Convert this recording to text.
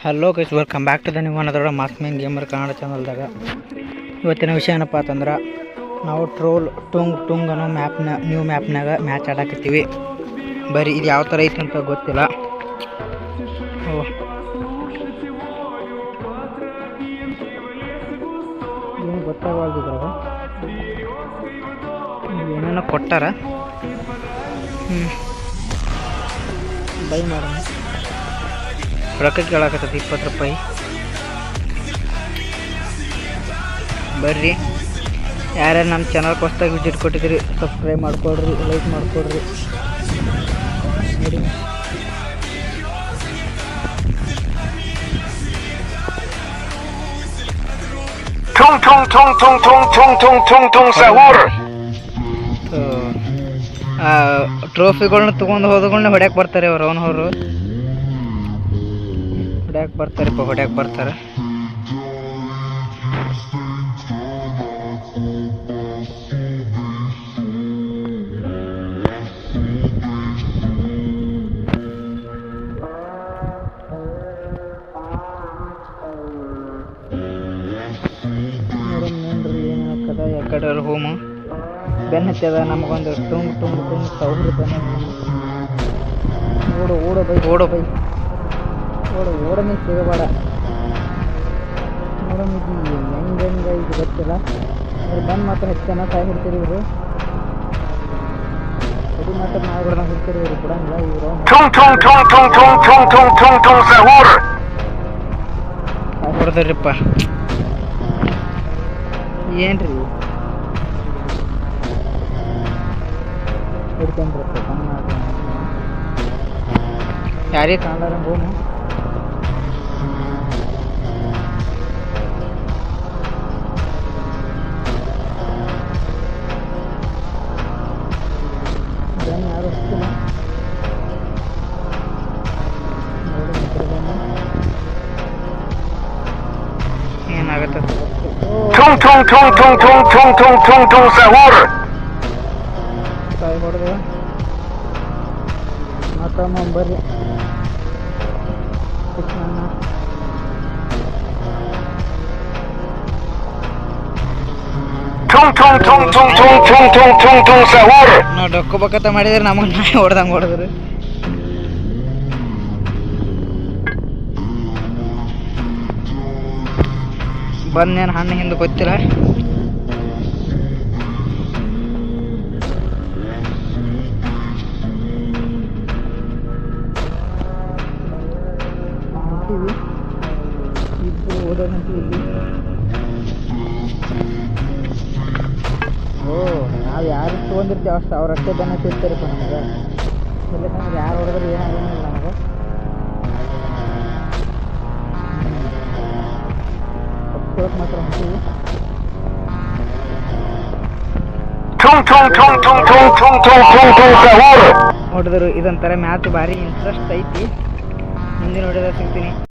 Hello guys, welcome back to the new ಅನ್ನೋದ್ರ ಮಾಸ್ಮೇನ್ gamer Kannada ಚಾನಲ್ದಾಗ. ಇವತ್ತಿನ ವಿಷಯ ಏನಪ್ಪ ಅಂತಂದ್ರೆ, ನಾವು ಟ್ರೋಲ್ ಟುಂಗ್ ಅನ್ನೋ ನ್ಯೂ ಮ್ಯಾಪ್ನಾಗ ಮ್ಯಾಚ್ ಆಡಾಕತ್ತೀವಿ. ಬರೀ ಇದು ಯಾವ ಥರ ಐತೆ ಅಂತ ಗೊತ್ತಿಲ್ಲ. ಏನು ಗೊತ್ತಾಗಲ್ದಿದ್ರಾಗ ಏನೇನೋ ಕೊಟ್ಟಾರ. ಬೈ ಮಾಡೋಣ. ರೊಕ್ಕ ಕೇಳಾಕತ್ತೈತಿ 20 ರೂಪಾಯಿ. ಬರ್ರಿ, ಯಾರ್ಯಾರು ನಮ್ಮ ಚಾನಲ್ಗೆ ಹೊಸ್ದಾಗಿ ವಿಸಿಟ್ ಕೊಟ್ಟಿದ್ದೀರಿ ಸಬ್ಸ್ಕ್ರೈಬ್ ಮಾಡ್ಕೊಡ್ರಿ, ಲೈಕ್ ಮಾಡ್ಕೊಡ್ರಿ. ನೋಡಿ, ಟ್ರೋಫಿಗಳನ್ನ ತೊಗೊಂಡು ಹೋದಗಳನ್ನ ಹೊಡ್ಯಾಕೆ ಬರ್ತಾರೆ. ಅವ್ರು ಹೊಡ್ಯಾಕೆ ಬರ್ತಾರೆ. ನೋಡ್ರಿ ಏನಾಗ್ತದ. ಯಾಕಡೆ ಹೋಮು ಬೆನ್ ಹತ್ತದ. ನಮಗೊಂದು ಟುಂಗ್ ಸೌರು ಬೆನ್ನ. ಓಡೋ ಬೈ ಓಡನೆ ಸಿಗಬೇಡ. ನೋಡೋಣ ಹೆಂಗೆ ಇದು ಗೊತ್ತಿಲ್ಲ. ಅವ್ರು ಬಂದು ಮಾತ್ರ ಹೆಚ್ಚನ ಕಾಯಿ ಹಿಡ್ತೀರಿ. ಇವರು ಅದು ಮಾತ್ರ ನಾವು ಹಿಡ್ತೀರಿ. ಇವರು ಬಿಡಂಗಿಲ್ಲ. ಇವರು ಹೊಡೆದ್ರಿಪ್ಪ. ಏನ್ರಿ ಹಿಡ್ಕೊಂಡ್ರಪ್ಪ. ಯಾರೇ ಕಾಣಲಾರ ಹೋಮು. ಯಾರು ಸಿಕ್ಕಿಲ್ಲ. ಏನಾಗತ್ತೆ ಕಾಯಿ ಹೊಡೆದ ಮಾತಮ್ಮ ಬರ್ರಿ. ನಾವು ಡೊಕ್ಕೋಬೇಕಂತ ಮಾಡಿದ್ರೆ ನಮಗೆ ನಾಯಿ ಹೊಡೆದಂಗೆ ಹೊಡೆದ್ರಿ. ಬಂದೇನು ಹಣ್ಣು ಹಿಂದೆ ಗೊತ್ತಿಲ್ಲ. ಇಬ್ಬರು ಓಡೋಣಂತ ಇಲ್ಲಿ. ನಾವು ಯಾರು ತೊಗೊಂಡಿರ್ತೀವಿ ಅಷ್ಟು ಅವ್ರಷ್ಟೇ ಬೆನ್ನ ತಿರ್ತಾರಪ್ಪ ನಮಗೆ. ಇಲ್ಲ ನಮ್ಗೆ ಯಾರು ಹೊಡೆದ್ರೆ ಏನಾಗೇನಿಲ್ಲ ನಮಗೆ. ತಪ್ಪಿಸ್ಕೊಳಕ್ಕೆ ಮಾತ್ರ ಹೊಂಟೀವಿ. ನೋಡಿದ್ರು ಇದೊಂಥರ ಮ್ಯಾಚ್ ಭಾರಿ ಇಂಟ್ರೆಸ್ಟ್ ಐತಿ. ಮುಂದಿನ ನೋಡಿದ್ರೆ ಸಿಗ್ತೀನಿ.